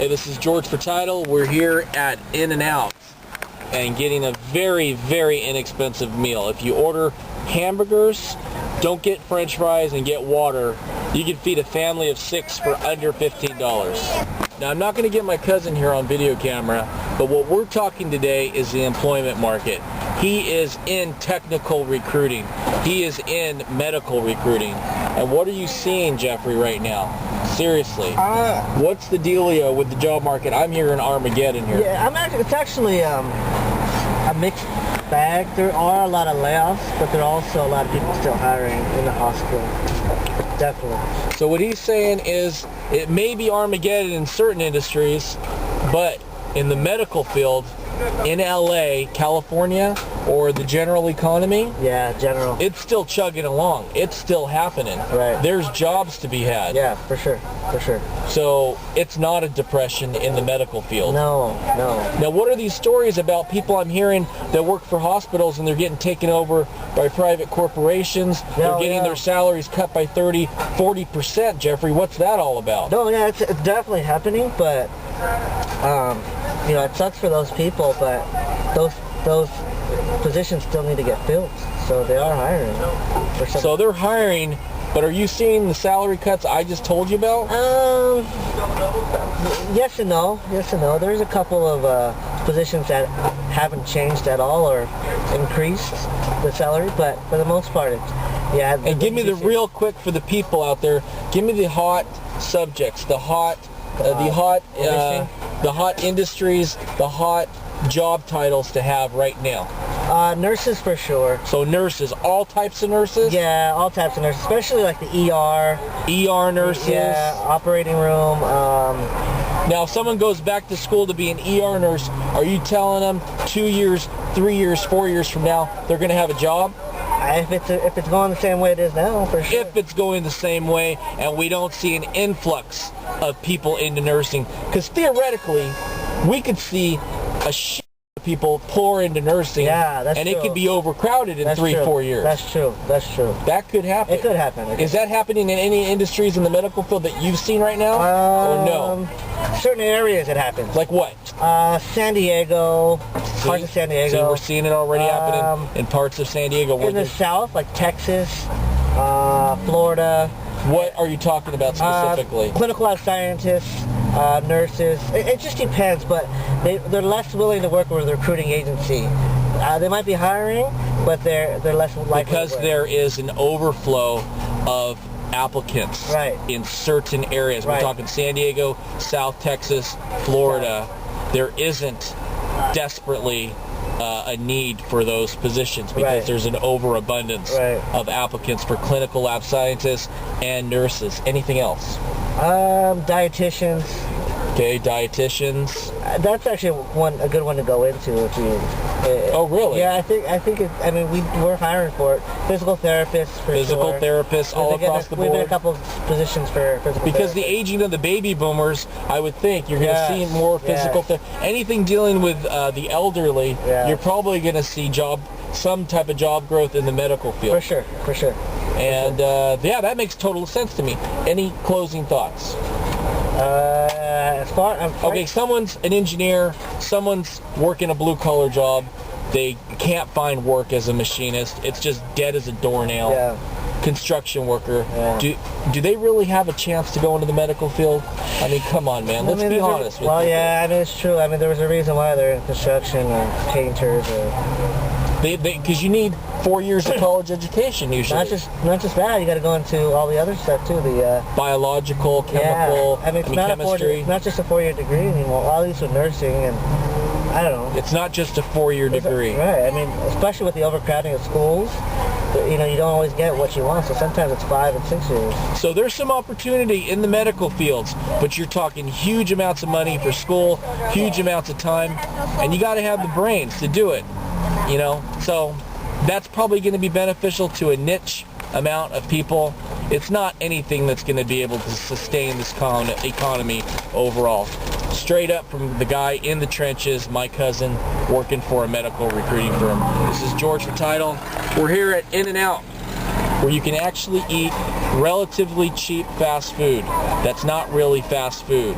Hey, this is George for Title. We're here at In-N-Out and getting a very, very inexpensive meal. If you order hamburgers, don't get french fries and get water, you can feed a family of 6 for under $15. Now, I'm not going to get my cousin here on video camera, but what we're talking today is the employment market. He is in technical recruiting. He is in medical recruiting. And what are you seeing, Jeffrey, right now? Seriously. What's the dealio with the job market? I'm here in Armageddon here. Yeah, it's actually a mixed bag. There are a lot of layoffs, but there are also a lot of people still hiring in the hospital. Definitely. So what he's saying is it may be Armageddon in certain industries, but in the medical field, in LA, California, or the general economy, general, it's still chugging along. It's still happening. Right. There's jobs to be had. Yeah, for sure. So it's not a depression in the medical field. No. Now, what are these stories about people I'm hearing that work for hospitals and they're getting taken over by private corporations? They're getting their salaries cut by 30-40%, Jeffrey. What's that all about? No, yeah, it's definitely happening, but it sucks for those people, but those positions still need to get filled, so they are hiring. So they're hiring, but are you seeing the salary cuts I just told you about? Yes and no. There's a couple of positions that haven't changed at all or increased the salary, but for the most part, And give me the real quick for the people out there. Give me the hot subjects, the hot industries, the hot job titles to have right now. Nurses for sure. So nurses, all types of nurses? Yeah, all types of nurses, especially like the ER nurses? Yeah, operating room. Now, if someone goes back to school to be an ER nurse, are you telling them 2 years, 3 years, 4 years from now, they're going to have a job? If it's going the same way it is now, for sure. If it's going the same way and we don't see an influx of people into nursing, because theoretically, we could see a shit of people pour into nursing, that's and true. it could be overcrowded in 3-4 years. That's true. That could happen. It could happen. Is that happening in any industries in the medical field that you've seen right now, or no? Certain areas it happens. Like what? San Diego, parts of San Diego. See, we're seeing it already happening in parts of San Diego. In the south, like Texas, Florida. What are you talking about specifically? Clinical lab scientists, nurses. It just depends, but they're less willing to work with a recruiting agency. They might be hiring, but they're less likely. Because there is an overflow of applicants in certain areas. We're talking San Diego, South Texas, Florida. There isn't desperately a need for those positions because there's an overabundance of applicants for clinical lab scientists and nurses. Anything else? Dietitians. Okay, dietitians. That's actually a good one to go into if you. Oh, really? Yeah, I think. We're hiring for it. Physical therapists for Physical therapists all across the board. We've got a couple of positions for physical. Because the aging of the baby boomers, I would think you're going to see more physical. Anything dealing with the elderly, you're probably going to see some type of job growth in the medical field. For sure. And that makes total sense to me. Any closing thoughts? Okay, someone's an engineer, someone's working a blue-collar job, they can't find work as a machinist, it's just dead as a doornail. Construction worker. Do they really have a chance to go into the medical field? I mean, come on, man, let's be honest with you. It's true. There was a reason why they're in construction or painters or... Because you need 4 years of college education usually. Not just that, you got to go into all the other stuff too. The biological, chemical, chemistry. It's not just a 4-year degree anymore. At least with nursing, and I don't know. It's not just a 4-year degree. Right. Especially with the overcrowding of schools, you don't always get what you want. So sometimes it's 5 and 6 years. So there's some opportunity in the medical fields, but you're talking huge amounts of money for school, huge amounts of time, and you got to have the brains to do it. So that's probably going to be beneficial to a niche amount of people. It's not anything that's going to be able to sustain this economy overall. Straight up from the guy in the trenches, my cousin, working for a medical recruiting firm. This is George for Title. We're here at In-N-Out, where you can actually eat relatively cheap fast food. That's not really fast food.